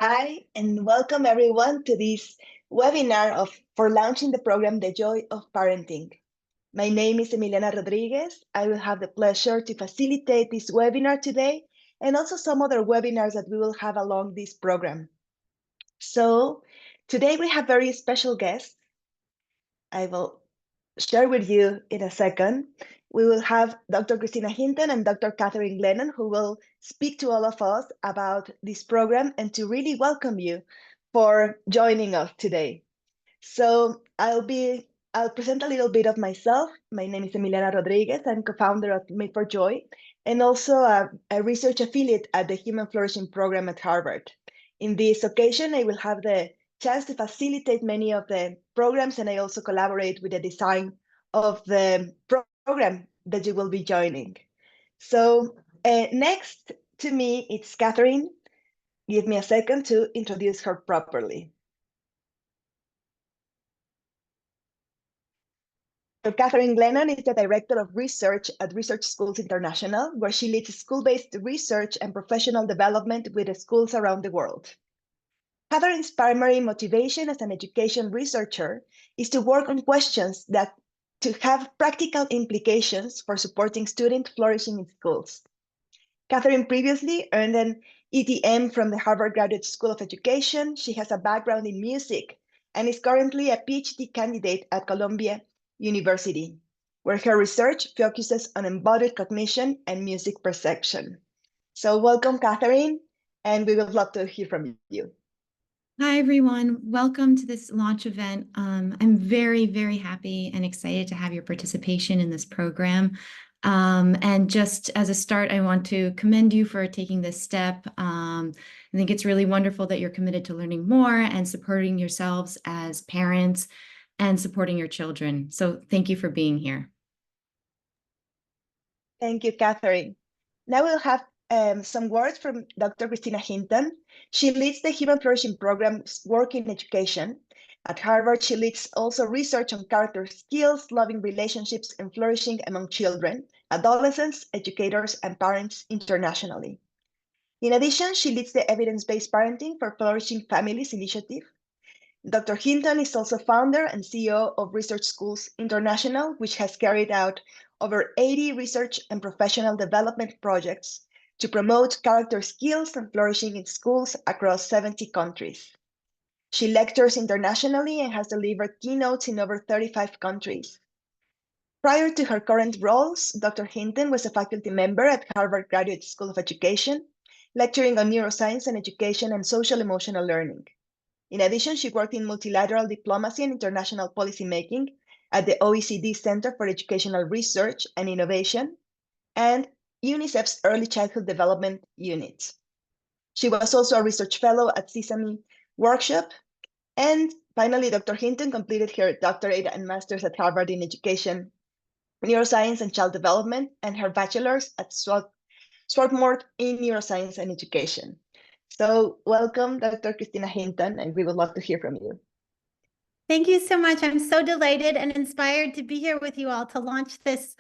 Hi, and welcome everyone to this webinar for launching the program, The Joy of Parenting. My name is Emiliana Rodriguez. I will have the pleasure to facilitate this webinar today and also some other webinars that we will have along this program. So today we have very special guests. I will share with you in a second. We will have Dr. Christina Hinton and Dr. Catherine Glennon, who will speak to all of us about this program and to really welcome you for joining us today. So I'll present a little bit of myself. My name is Emiliana Rodriguez. I'm co-founder of Made for Joy and also a research affiliate at the Human Flourishing Program at Harvard. In this occasion, I will have the chance to facilitate many of the programs, and I also collaborate with the design of the program that you will be joining. So next to me, it's Catherine. Give me a second to introduce her properly. So Catherine Glennon is the Director of Research at Research Schools International, where she leads school-based research and professional development with schools around the world. Catherine's primary motivation as an education researcher is to work on questions that to have practical implications for supporting student flourishing in schools. Catherine previously earned an ETM from the Harvard Graduate School of Education. She has a background in music and is currently a PhD candidate at Columbia University, where her research focuses on embodied cognition and music perception. So welcome, Catherine, and we would love to hear from you. Hi, everyone. Welcome to this launch event. I'm very, very happy and excited to have your participation in this program. And just as a start, I want to commend you for taking this step. I think it's really wonderful that you're committed to learning more and supporting yourselves as parents and supporting your children. So thank you for being here. Thank you, Catherine. Now we'll have some words from Dr. Christina Hinton. She leads the Human Flourishing Program's work in education. At Harvard, she leads also research on character skills, loving relationships, and flourishing among children, adolescents, educators, and parents internationally. In addition, she leads the Evidence-Based Parenting for Flourishing Families initiative. Dr. Hinton is also founder and CEO of Research Schools International, which has carried out over 80 research and professional development projects to promote character skills and flourishing in schools across 70 countries. She lectures internationally and has delivered keynotes in over 35 countries. Prior to her current roles, Dr. Hinton was a faculty member at Harvard Graduate School of Education, lecturing on neuroscience and education and social emotional learning. In addition, she worked in multilateral diplomacy and international policymaking at the OECD Center for Educational Research and Innovation and UNICEF's Early Childhood Development Unit. She was also a research fellow at Sesame Workshop. And finally, Dr. Hinton completed her doctorate and master's at Harvard in Education, Neuroscience and Child Development, and her bachelor's at Swarthmore in Neuroscience and Education. So welcome, Dr. Christina Hinton, and we would love to hear from you. Thank you so much. I'm so delighted and inspired to be here with you all to launch this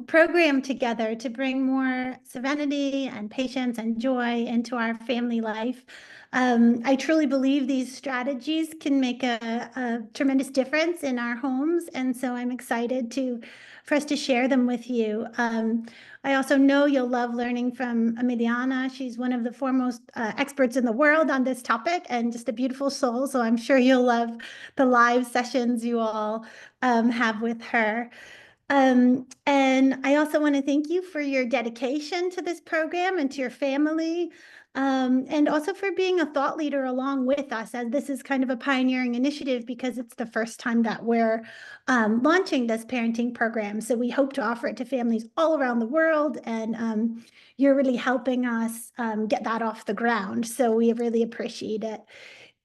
program together to bring more serenity and patience and joy into our family life. I truly believe these strategies can make a tremendous difference in our homes, and so I'm excited for us to share them with you. I also know you'll love learning from Emiliana. She's one of the foremost experts in the world on this topic and just a beautiful soul. So I'm sure you'll love the live sessions you all have with her. And I also want to thank you for your dedication to this program and to your family, and also for being a thought leader along with us, as this is kind of a pioneering initiative because it's the first time that we're launching this parenting program. So we hope to offer it to families all around the world, and you're really helping us get that off the ground. So we really appreciate it.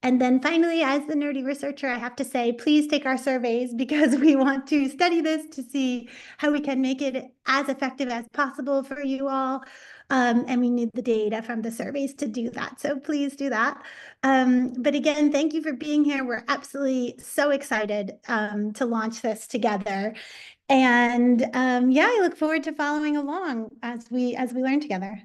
And then finally, as the nerdy researcher, I have to say, please take our surveys because we want to study this to see how we can make it as effective as possible for you all. And we need the data from the surveys to do that. So please do that. But again, thank you for being here. We're absolutely so excited to launch this together. And yeah, I look forward to following along as we learn together.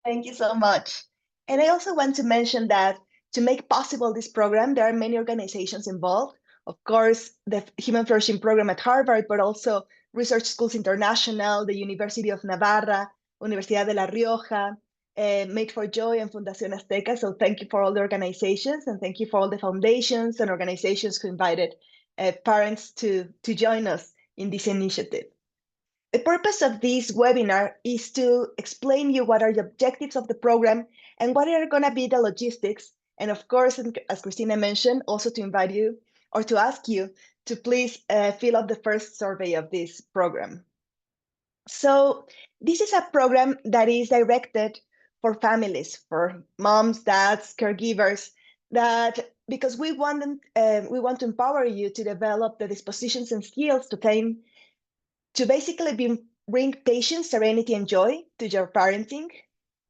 Thank you so much. And I also want to mention that to make possible this program, there are many organizations involved. Of course, the Human Flourishing Program at Harvard, but also Research Schools International, the University of Navarra, Universidad de La Rioja, Made for Joy, and Fundación Azteca. So thank you for all the organizations, and thank you for all the foundations and organizations who invited parents to join us in this initiative. The purpose of this webinar is to explain you what are the objectives of the program and what are going to be the logistics. And of course, as Cristina mentioned, also to invite you or to ask you to please fill out the first survey of this program. So this is a program that is directed for families, for moms, dads, caregivers, that because we want to empower you to develop the dispositions and skills to basically bring patience, serenity, and joy to your parenting,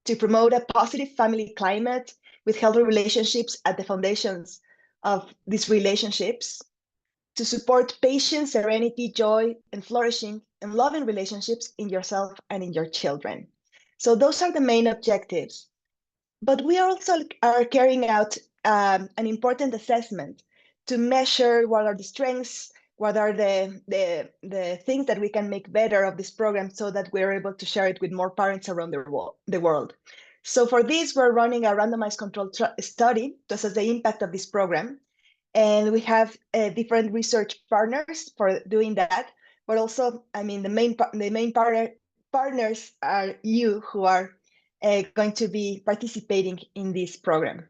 to promote a positive family climate with healthy relationships at the foundations of these relationships, to support patience, serenity, joy, and flourishing and loving relationships in yourself and in your children. So those are the main objectives. But we also are carrying out an important assessment to measure what are the strengths, what are the things that we can make better of this program so that we're able to share it with more parents around the world. So for this, we're running a randomized controlled study to assess the impact of this program. And we have different research partners for doing that. But also, I mean, the main partners are you who are going to be participating in this program.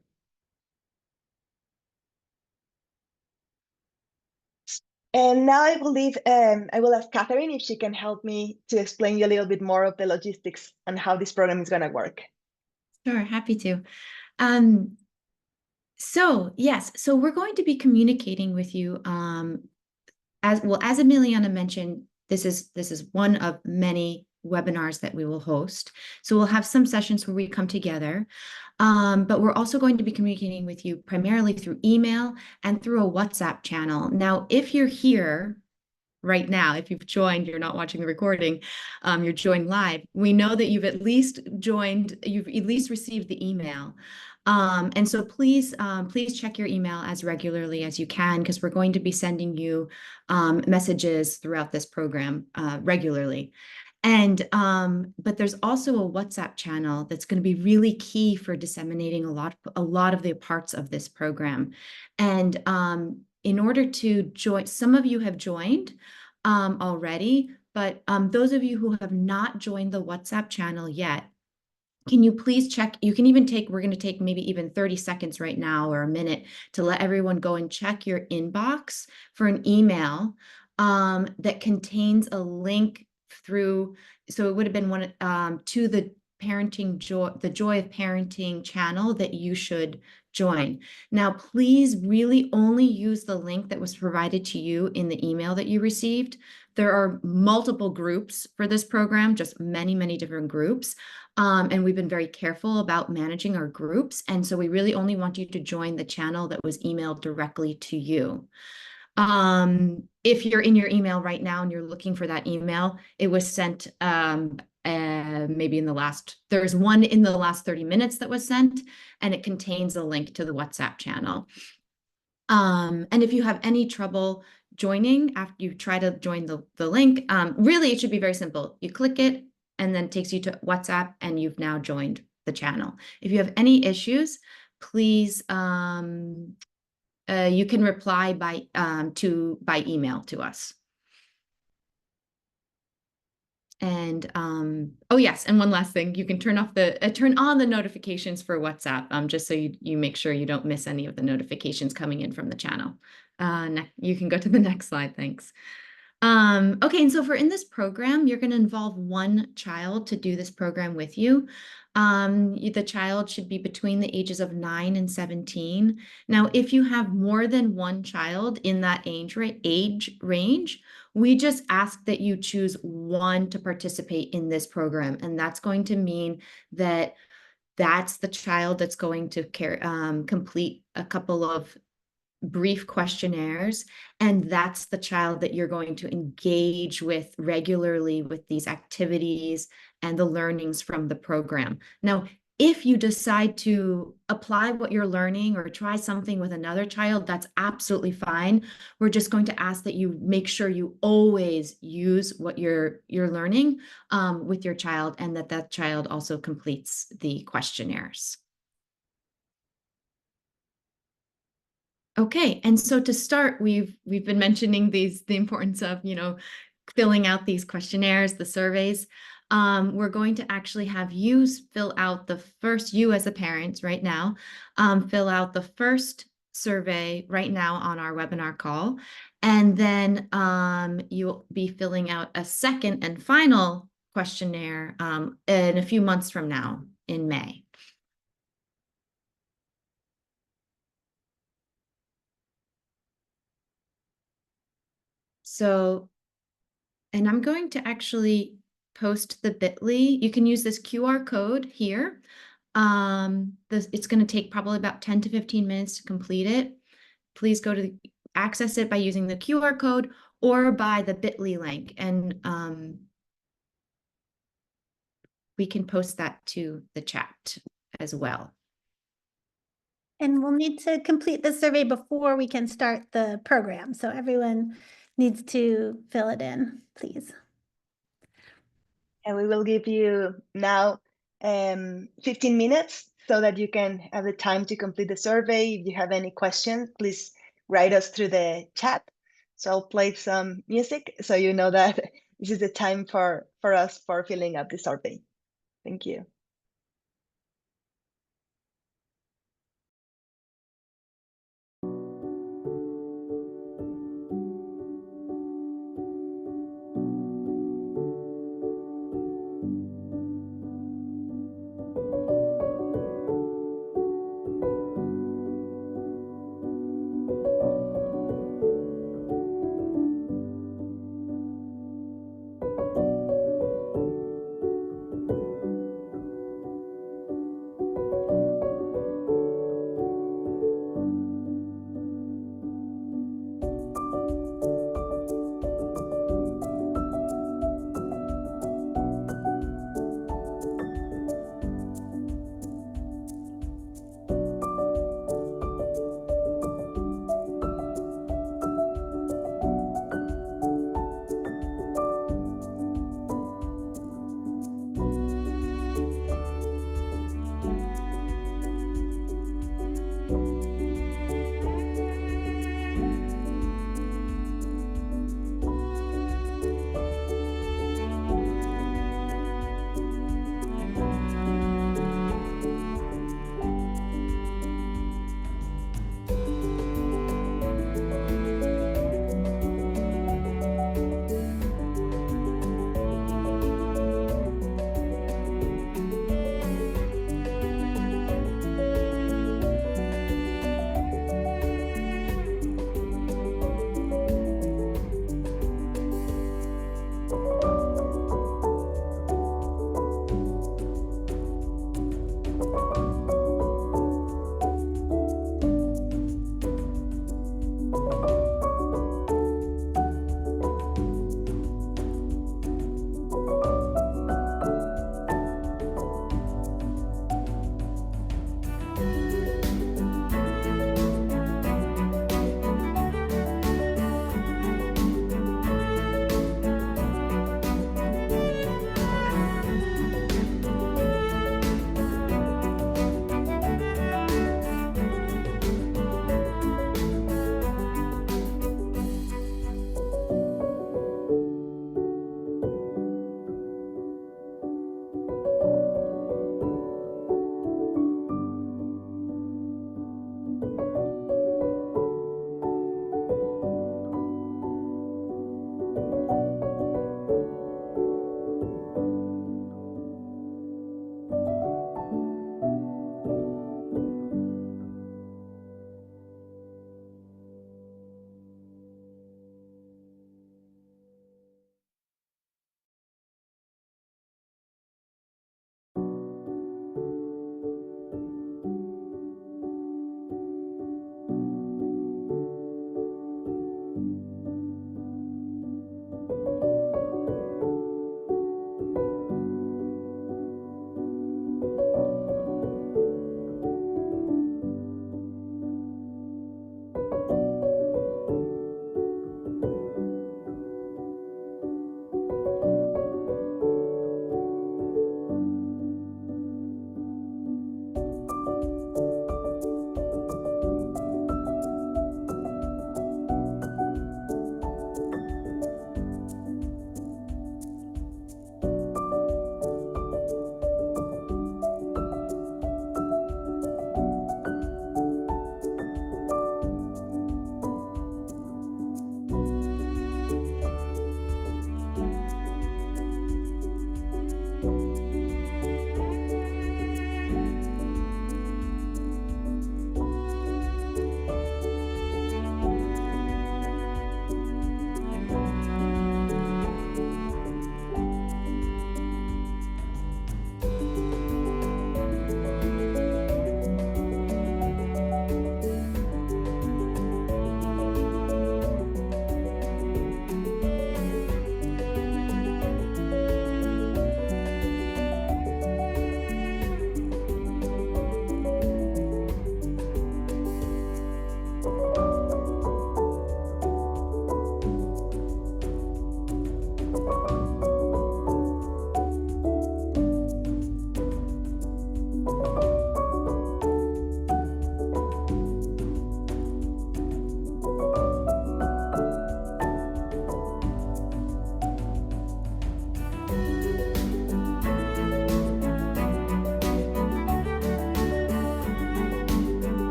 And now I believe I will ask Catherine if she can help me to explain you a little bit more of the logistics and how this program is going to work. Sure, happy to. So yes, so we're going to be communicating with you as Emiliana mentioned, this is one of many webinars that we will host. So we'll have some sessions where we come together, but we're also going to be communicating with you primarily through email and through a WhatsApp channel. Now, if you're here right now, if you've joined, you're not watching the recording, you're joined live, we know that you've at least received the email. And so please check your email as regularly as you can, because we're going to be sending you messages throughout this program regularly. And but there's also a WhatsApp channel that's going to be really key for disseminating a lot of the parts of this program. And in order to join, some of you have joined already, but those of you who have not joined the WhatsApp channel yet, can you please check? You can even we're going to take maybe even 30 seconds right now or a minute to let everyone go and check your inbox for an email that contains a link through. So it would have been one to the the Joy of Parenting channel that you should join. Now, please really only use the link that was provided to you in the email that you received. There are multiple groups for this program, just many different groups. And we've been very careful about managing our groups. And so we really only want you to join the channel that was emailed directly to you. If you're in your email right now and you're looking for that email, it was sent maybe there's one in the last 30 minutes that was sent, and it contains a link to the WhatsApp channel. And if you have any trouble joining after you try to join the link, really it should be very simple. You click it and then it takes you to WhatsApp and you've now joined the channel. If you have any issues, please you can reply by email to us. And oh yes, and one last thing, you can turn on the notifications for WhatsApp, just so you make sure you don't miss any of the notifications coming in from the channel. You can go to the next slide, thanks. Okay, and so in this program, you're going to involve one child to do this program with you. The child should be between the ages of 9 and 17. Now, if you have more than one child in that age range, we just ask that you choose one to participate in this program. And that's going to mean that that's the child that's going to complete a couple of brief questionnaires, and that's the child that you're going to engage with regularly with these activities and the learnings from the program. Now, if you decide to apply what you're learning or try something with another child, that's absolutely fine. We're just going to ask that you make sure you always use what you're learning with your child, and that child also completes the questionnaires. Okay, and so to start, we've been mentioning the importance of, filling out these questionnaires, the surveys. We're going to actually have you fill out the first, you as a parent right now, fill out the first survey right now on our webinar call. And then you'll be filling out a second and final questionnaire in a few months from now in May. So, and I'm going to actually post the bit.ly. You can use this QR code here. It's going to take probably about 10 to 15 minutes to complete it. Please go to access it by using the QR code or by the bit.ly link. And we can post that to the chat as well. And we'll need to complete the survey before we can start the program. So everyone needs to fill it in, please. And we will give you now 15 minutes so that you can have the time to complete the survey. If you have any questions, please write us through the chat. So I'll play some music so you know that this is the time for us for filling up the survey. Thank you.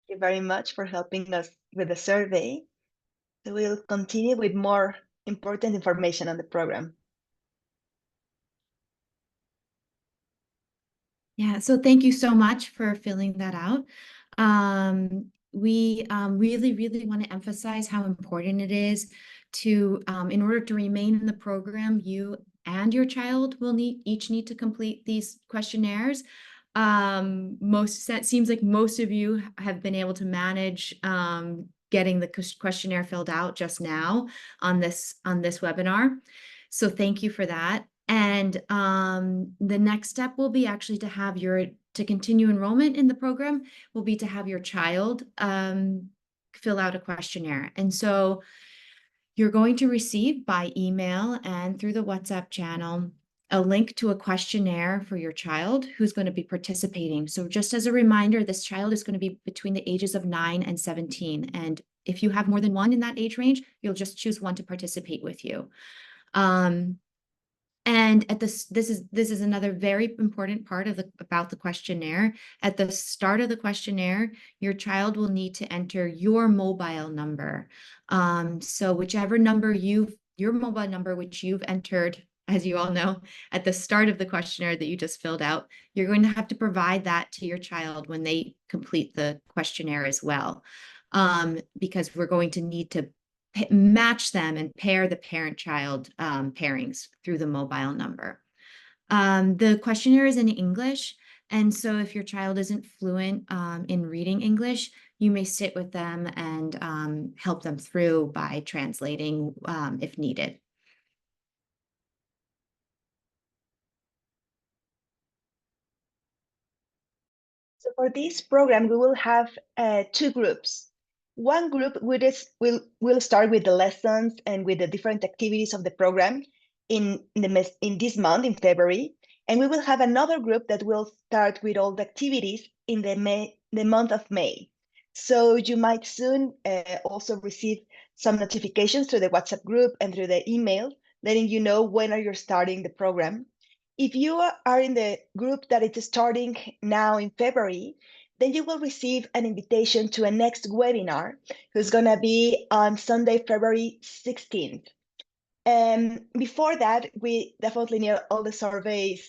you very much for helping us with the survey. So we'll continue with more important information on the program. Yeah, so thank you so much for filling that out. We really, really want to emphasize how important it is to, in order to remain in the program, you and your child will each need to complete these questionnaires. It seems like most of you have been able to manage getting the questionnaire filled out just now on this webinar. So thank you for that. And the next step will be actually to continue enrollment in the program will be to have your child fill out a questionnaire. And so you're going to receive by email and through the WhatsApp channel a link to a questionnaire for your child who's going to be participating. So just as a reminder, this child is going to be between the ages of 9 and 17. And if you have more than one in that age range, you'll just choose one to participate with you. And this is another very important part about the questionnaire. At the start of the questionnaire, your child will need to enter your mobile number. So whichever number your mobile number, which you've entered, as you all know, at the start of the questionnaire that you just filled out, you're going to have to provide that to your child when they complete the questionnaire as well. Because we're going to need to match them and pair the parent-child pairings through the mobile number. The questionnaire is in English, and so if your child isn't fluent in reading English, you may sit with them and help them through by translating if needed. So for this program, we will have two groups. One group will start with the lessons and with the different activities of the program in this month, in February. And we will have another group that will start with all the activities in the month of May. So you might soon also receive some notifications through the WhatsApp group and through the email, letting you know when are you starting the program. If you are in the group that is starting now in February, then you will receive an invitation to a next webinar, who's going to be on Sunday, February 16th. And before that, we definitely need all the surveys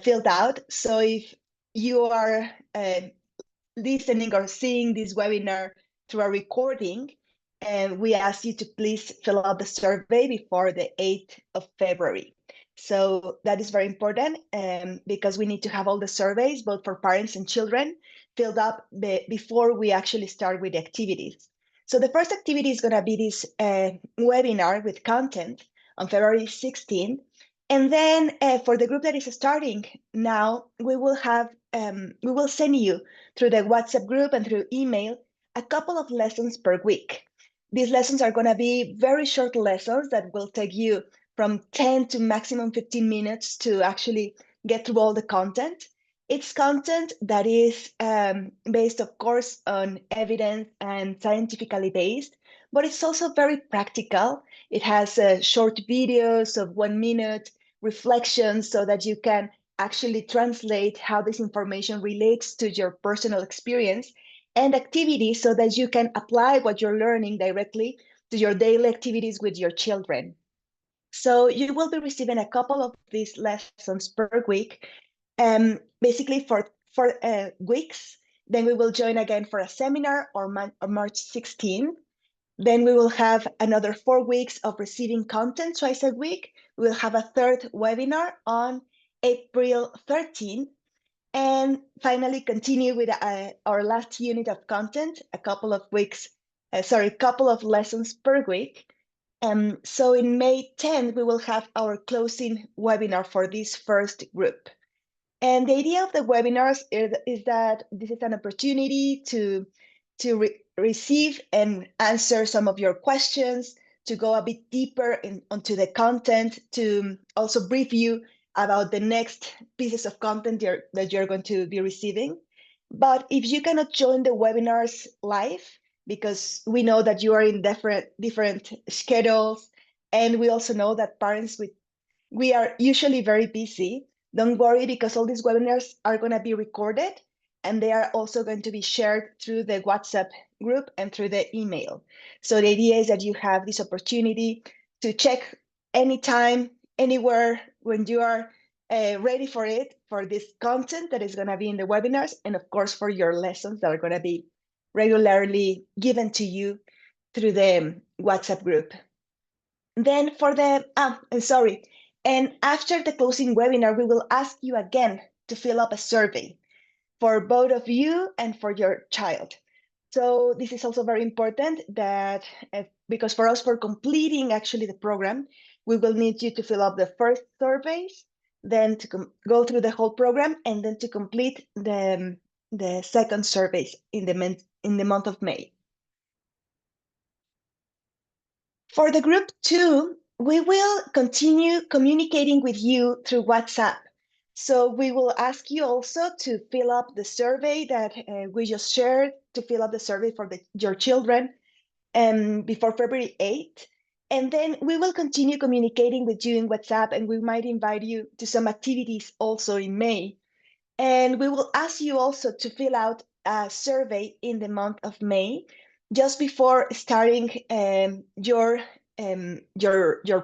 filled out. So if you are listening or seeing this webinar through a recording, and we ask you to please fill out the survey before the 8th of February. So that is very important because we need to have all the surveys, both for parents and children, filled up before we actually start with the activities. So the first activity is going to be this webinar with content on February 16th. And then for the group that is starting now, we will send you through the WhatsApp group and through email a couple of lessons per week. These lessons are going to be very short lessons that will take you from 10 to maximum 15 minutes to actually get through all the content. It's content that is based, of course, on evidence and scientifically based, but it's also very practical. It has short videos of 1 minute, reflections, so that you can actually translate how this information relates to your personal experience, and activities so that you can apply what you're learning directly to your daily activities with your children. So you will be receiving a couple of these lessons per week, basically for weeks. Then we will join again for a seminar on March 16. Then we will have another 4 weeks of receiving content twice a week. We will have a third webinar on April 13th. And finally, continue with our last unit of content, a couple of lessons per week. So in May 10th, we will have our closing webinar for this first group. And the idea of the webinars is that this is an opportunity to receive and answer some of your questions, to go a bit deeper onto the content, to also brief you about the next pieces of content that you're going to be receiving. But if you cannot join the webinars live, because we know that you are in different schedules, and we also know that parents we are usually very busy, don't worry, because all these webinars are going to be recorded and they are also going to be shared through the WhatsApp group and through the email. So the idea is that you have this opportunity to check anytime, anywhere, when you are ready for it, for this content that is going to be in the webinars, and of course for your lessons that are going to be regularly given to you through the WhatsApp group. Then for the, and after the closing webinar, we will ask you again to fill up a survey for both of you and for your child. So this is also very important that because for us, for completing actually the program, we will need you to fill up the first surveys, then to go through the whole program, and then to complete the second surveys in the month of May. For the group 2, we will continue communicating with you through WhatsApp. So we will ask you also to fill up the survey that we just shared, to fill up the survey for your children before February 8th. And then we will continue communicating with you in WhatsApp, and we might invite you to some activities also in May. And we will ask you also to fill out a survey in the month of May, just before starting your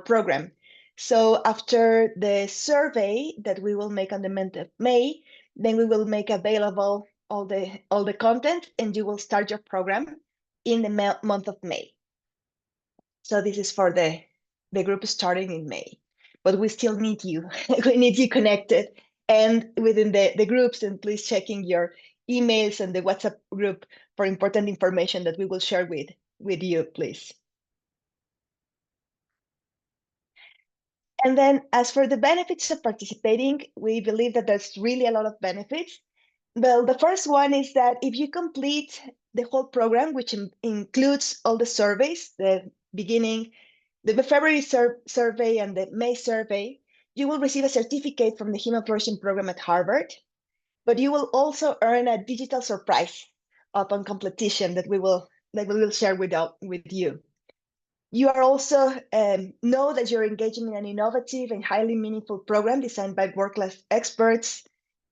program. So after the survey that we will make on the month of May, then we will make available all the content, and you will start your program in the month of May. So this is for the group starting in May, but we still need you. We need you connected and within the groups, and please checking your emails and the WhatsApp group for important information that we will share with you, please. And then as for the benefits of participating, we believe that there's really a lot of benefits. Well, the first one is that if you complete the whole program, which includes all the surveys, the beginning, the February survey and the May survey, you will receive a certificate from the Human Flourishing Program at Harvard, but you will also earn a digital surprise upon completion that we will share with you. You are also know that you're engaging in an innovative and highly meaningful program designed by world-class experts.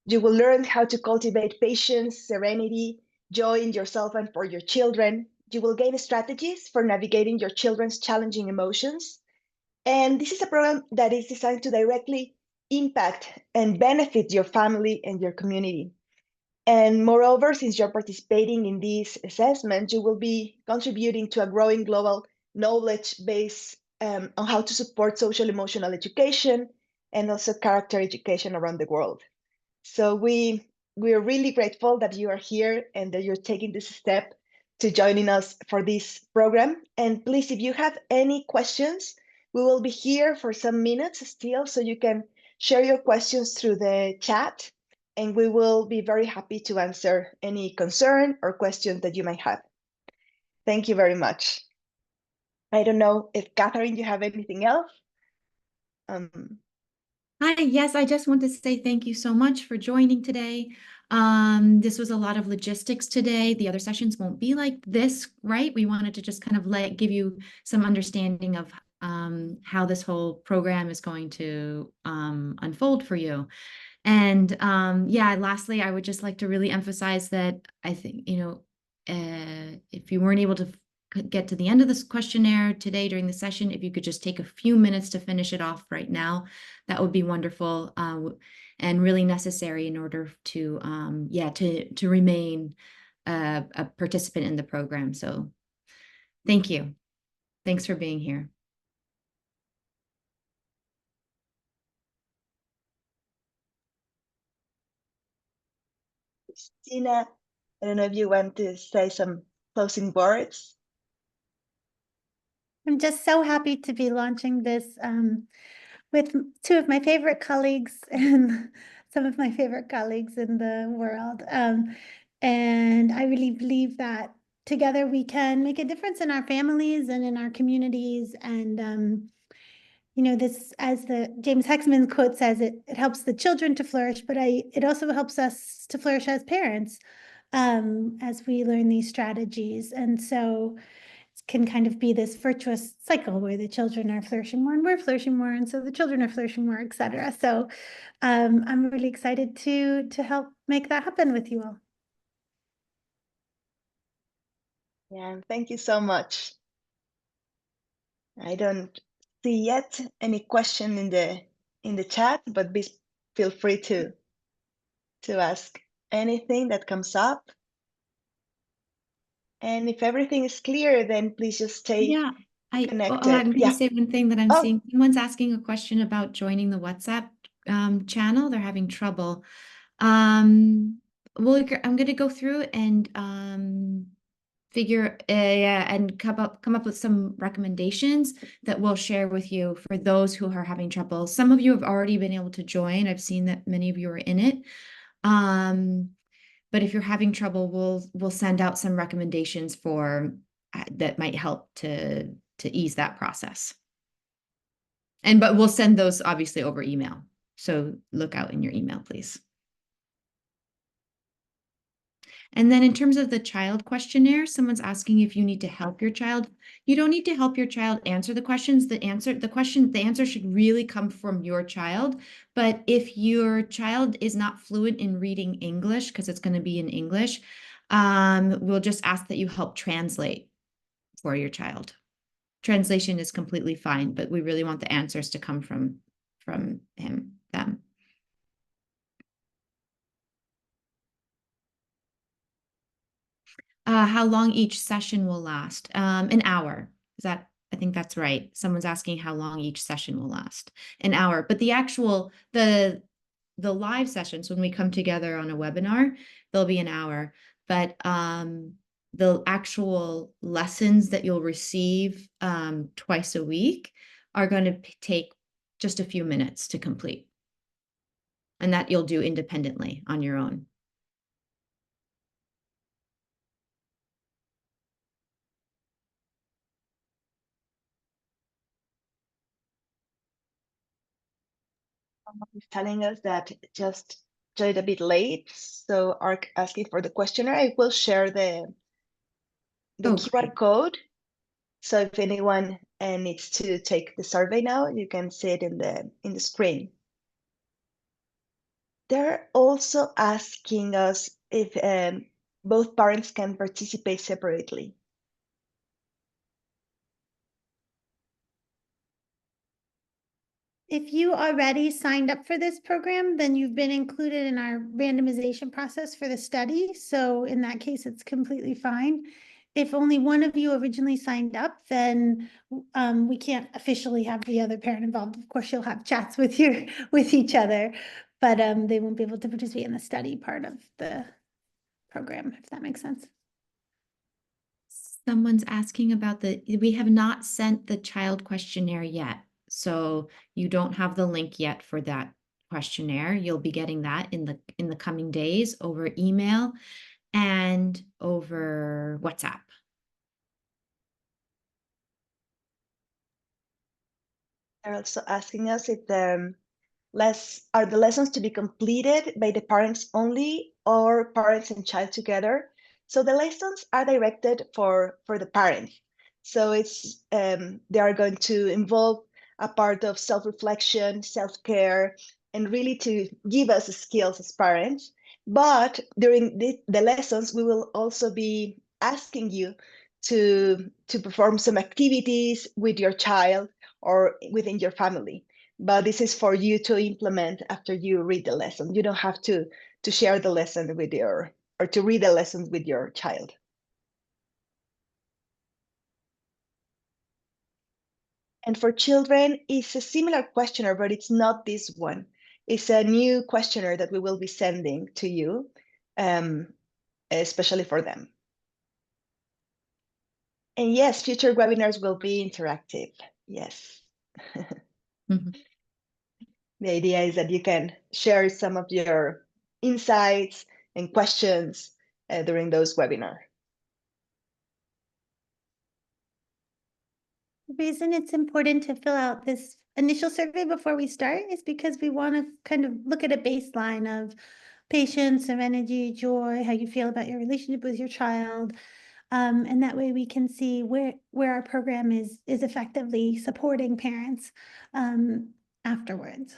You will learn how to cultivate patience, serenity, joy in yourself and for your children. You will gain strategies for navigating your children's challenging emotions. And this is a program that is designed to directly impact and benefit your family and your community. And moreover, since you're participating in these assessments, you will be contributing to a growing global knowledge base on how to support social emotional education and also character education around the world. So we are really grateful that you are here and that you're taking this step to joining us for this program. And please, if you have any questions, we will be here for some minutes still, so you can share your questions through the chat, and we will be very happy to answer any concern or questions that you might have. Thank you very much. I don't know if Catherine, you have anything else? Hi, yes, I just want to say thank you so much for joining today. This was a lot of logistics today. The other sessions won't be like this, right? We wanted to just kind of give you some understanding of how this whole program is going to unfold for you. And yeah, lastly, I would just like to really emphasize that I think, if you weren't able to get to the end of this questionnaire today during the session, if you could just take a few minutes to finish it off right now, that would be wonderful and really necessary in order to remain a participant in the program. So thank you. Thanks for being here. Christina, I don't know if you want to say some closing words. I'm just so happy to be launching this with two of my favorite colleagues and some of my favorite colleagues in the world. And I really believe that together we can make a difference in our families and in our communities. And, this, as the James Hecksman quote says, it helps the children to flourish, but it also helps us to flourish as parents as we learn these strategies. And so can kind of be this virtuous cycle where the children are flourishing more and we're flourishing more, and so the children are flourishing more, et cetera. So I'm really excited to help make that happen with you all. Yeah, thank you so much. I don't see yet any question in the chat, but feel free to ask anything that comes up. And if everything is clear, then please just stay Yeah, I'm connected. going to Yeah. say one thing that I'm Oh. seeing. Someone's asking a question about joining the WhatsApp channel. They're having trouble. Well, I'm going to go through and figure and come up with some recommendations that we'll share with you for those who are having trouble. Some of you have already been able to join. I've seen that many of you are in it. But if you're having trouble, we'll send out some recommendations for that might help to ease that process. But we'll send those obviously over email. So look out in your email, please. And then in terms of the child questionnaire, someone's asking if you need to help your child. You don't need to help your child answer the questions. The answer should really come from your child. But if your child is not fluent in reading English, because it's going to be in English, we'll just ask that you help translate for your child. Translation is completely fine, but we really want the answers to come from them. How long each session will last? An hour. I think that's right. Someone's asking how long each session will last. An hour. But the live sessions, when we come together on a webinar, they'll be an hour. But the actual lessons that you'll receive twice a week are going to take just a few minutes to complete. And that you'll do independently on your own. Someone is telling us that just joined a bit late, so are asking for the questionnaire. I will share the QR code. So if anyone needs to take the survey now, you can see it in the screen. They're also asking us if both parents can participate separately. If you already signed up for this program, then you've been included in our randomization process for the study. So in that case, it's completely fine. If only one of you originally signed up, then we can't officially have the other parent involved. Of course, you'll have chats with each other, but they won't be able to participate in the study part of the program, if that makes sense. Someone's asking about we have not sent the child questionnaire yet. So you don't have the link yet for that questionnaire. You'll be getting that in the coming days over email and over WhatsApp. They're also asking us if are the lessons to be completed by the parents only or parents and child together. So the lessons are directed for the parents. So it's they are going to involve a part of self-reflection, self-care, and really to give us skills as parents. But during the lessons, we will also be asking you to perform some activities with your child or within your family. But this is for you to implement after you read the lesson. You don't have to share the lesson with or to read the lesson with your child. And for children, it's a similar questionnaire, but it's not this one. It's a new questionnaire that we will be sending to you, especially for them. And yes, future webinars will be interactive. Yes. Mm-hmm. The idea is that you can share some of your insights and questions during those webinars. The reason it's important to fill out this initial survey before we start is because we want to kind of look at a baseline of patience, serenity, joy, how you feel about your relationship with your child. And that way we can see where our program is effectively supporting parents afterwards.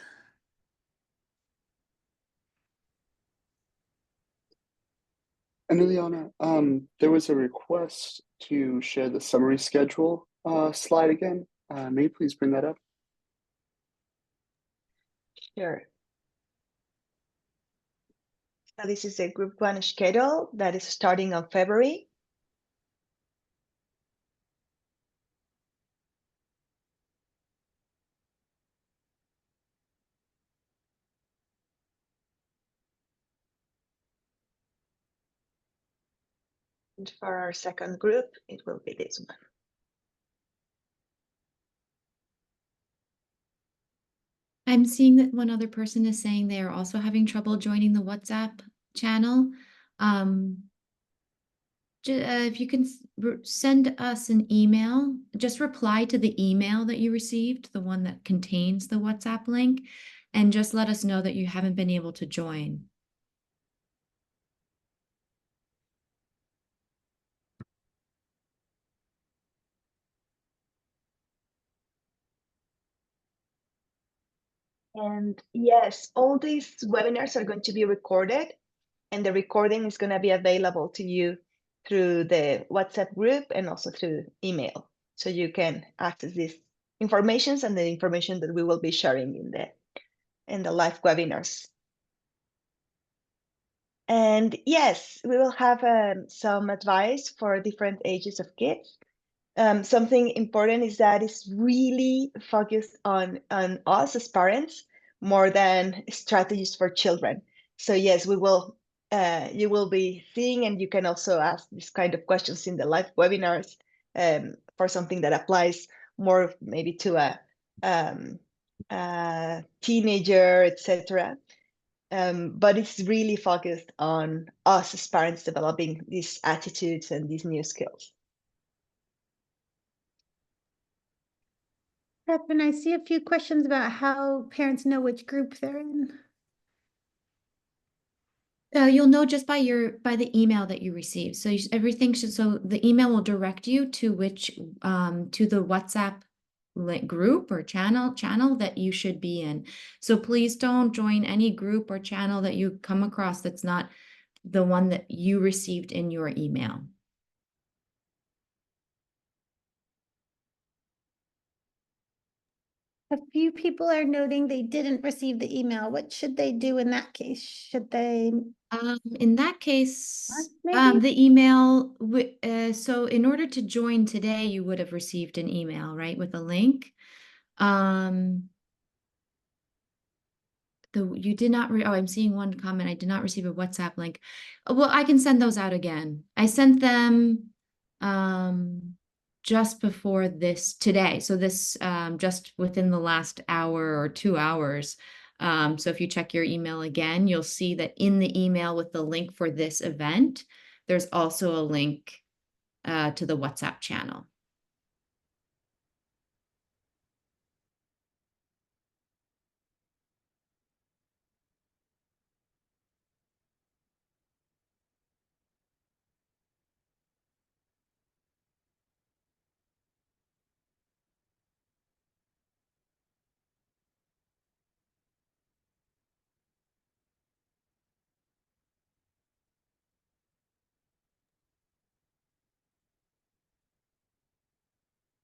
And Ileana, there was a request to share the summary schedule slide again. May you please bring that up? Sure. So this is a group 1 schedule that is starting on February. And for our second group, it will be this one. I'm seeing that one other person is saying they are also having trouble joining the WhatsApp channel. If you can send us an email, just reply to the email that you received, the one that contains the WhatsApp link, and just let us know that you haven't been able to join. And yes, all these webinars are going to be recorded, and the recording is going to be available to you through the WhatsApp group and also through email. So you can access these informations and the information that we will be sharing in the live webinars. And yes, we will have some advice for different ages of kids. Something important is that it's really focused on us as parents more than strategies for children. So yes, we will. You will be seeing, and you can also ask this kind of questions in the live webinars for something that applies more maybe to a teenager, etc. But it's really focused on us as parents developing these attitudes and these new skills. Catherine, I see a few questions about how parents know which group they're in. You'll know just by the email that you receive. So everything should, so the email will direct you to which to the WhatsApp link group or channel that you should be in. So please don't join any group or channel that you come across that's not the one that you received in your email. A few people are noting they didn't receive the email. What should they do in that case? Should they? In that case, maybe? the email, so in order to join today, you would have received an email, right, with a link. You did not, oh, I'm seeing one comment, I did not receive a WhatsApp link. Well, I can send those out again. I sent them just before this today. So this just within the last hour or 2 hours. So if you check your email again, you'll see that in the email with the link for this event, there's also a link to the WhatsApp channel.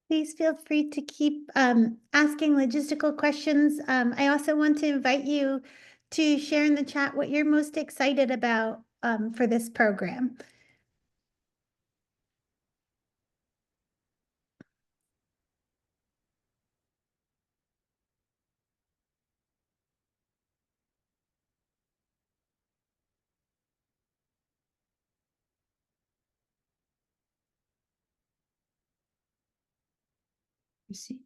Please feel free to keep asking logistical questions. I also want to invite you to share in the chat what you're most excited about for this program. You see.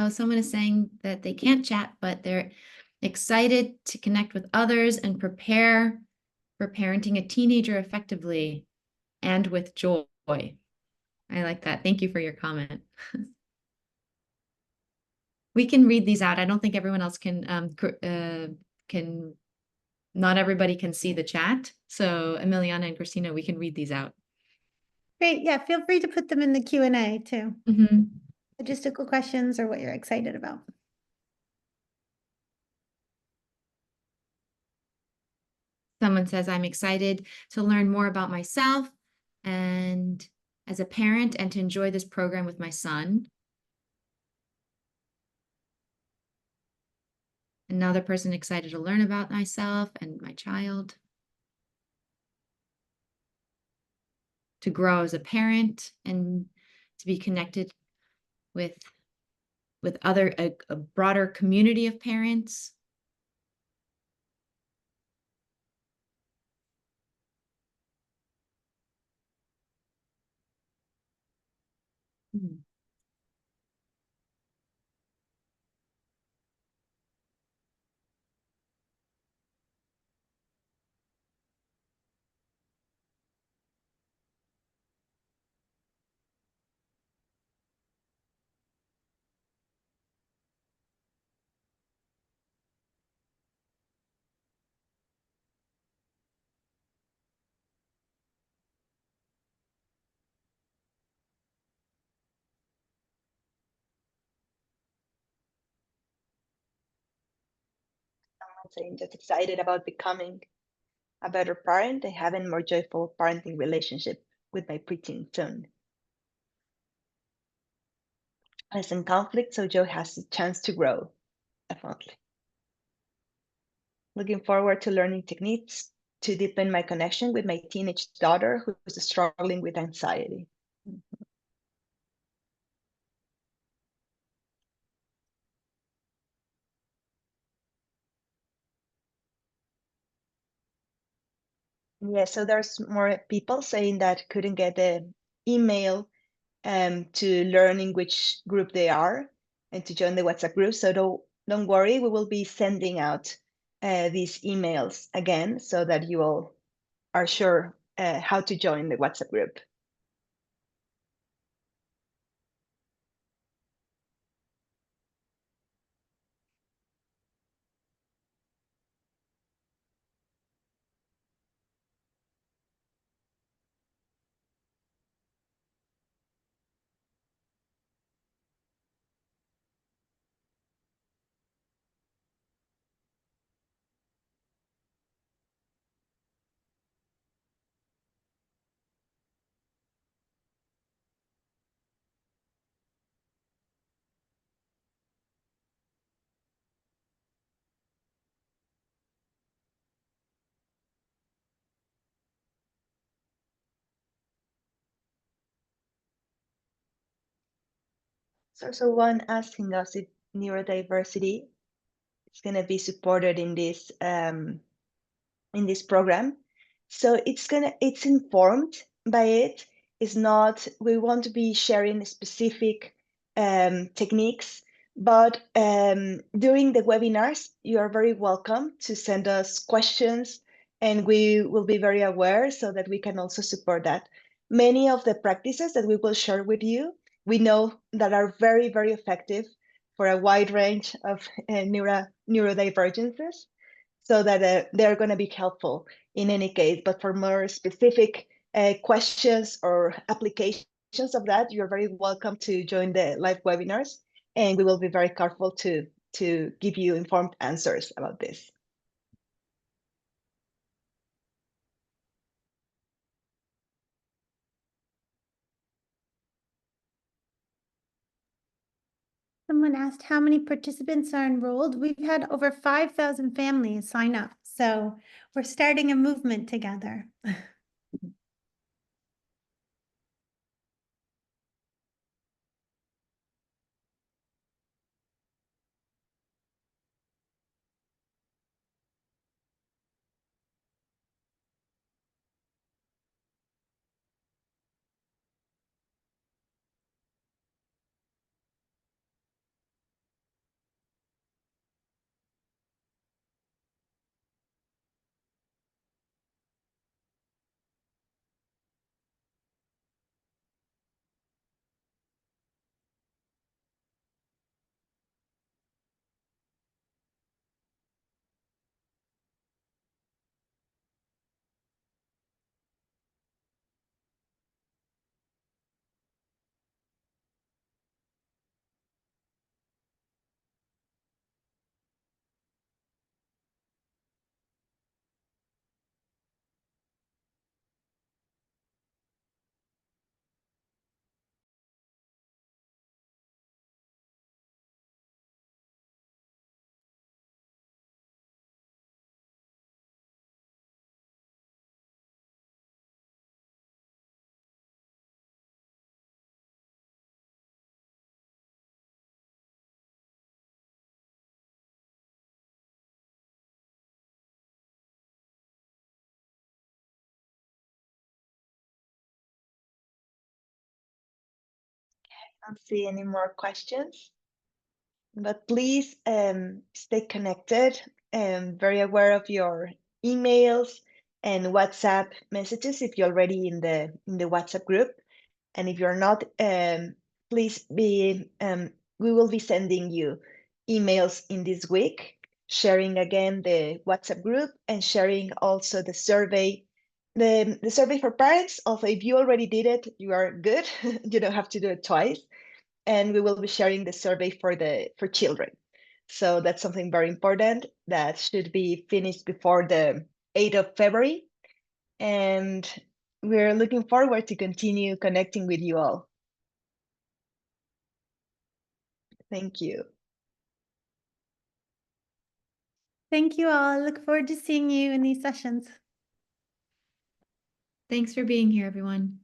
Oh, someone is saying that they can't chat, but they're excited to connect with others and prepare for parenting a teenager effectively and with joy. I like that. Thank you for your comment. We can read these out. I don't think everyone else can, not everybody can see the chat. So Emiliana and Christina, we can read these out. Great. Yeah, feel free to put them in the Q&A too. Mm-hmm. Logistical questions or what you're excited about. Someone says, I'm excited to learn more about myself and as a parent and to enjoy this program with my son. Another person excited to learn about myself and my child. To grow as a parent and to be connected with a broader community of parents. Hmm. I'm saying just excited about becoming a better parent and having more joyful parenting relationship with my preteen son. Less in conflict, so Joe has a chance to grow, definitely. Looking forward to learning techniques to deepen my connection with my teenage daughter who is struggling with anxiety. Yeah, so there's more people saying that couldn't get the email to learn in which group they are and to join the WhatsApp group. So don't worry, we will be sending out these emails again so that you all are sure how to join the WhatsApp group. So one asking us if neurodiversity is going to be supported in this program. So it's informed by it. It's not, we want to be sharing specific techniques, but during the webinars, you are very welcome to send us questions and we will be very aware so that we can also support that. Many of the practices that we will share with you, we know that are very, very effective for a wide range of neurodivergences, so that they're going to be helpful in any case. But for more specific questions or applications of that, you're very welcome to join the live webinars, and we will be very careful to give you informed answers about this. Someone asked how many participants are enrolled. We've had over 5,000 families sign up, so we're starting a movement together. don't see any more questions. But please stay connected and very aware of your emails and WhatsApp messages if you're already in the WhatsApp group. And if you're not, please be we will be sending you emails in this week, sharing again the WhatsApp group and sharing also the survey. The survey for parents, also if you already did it, you are good. You don't have to do it twice. And we will be sharing the survey for children. So that's something very important that should be finished before the 8th of February. And we're looking forward to continue connecting with you all. Thank you. Thank you all. I look forward to seeing you in these sessions. Thanks for being here, everyone.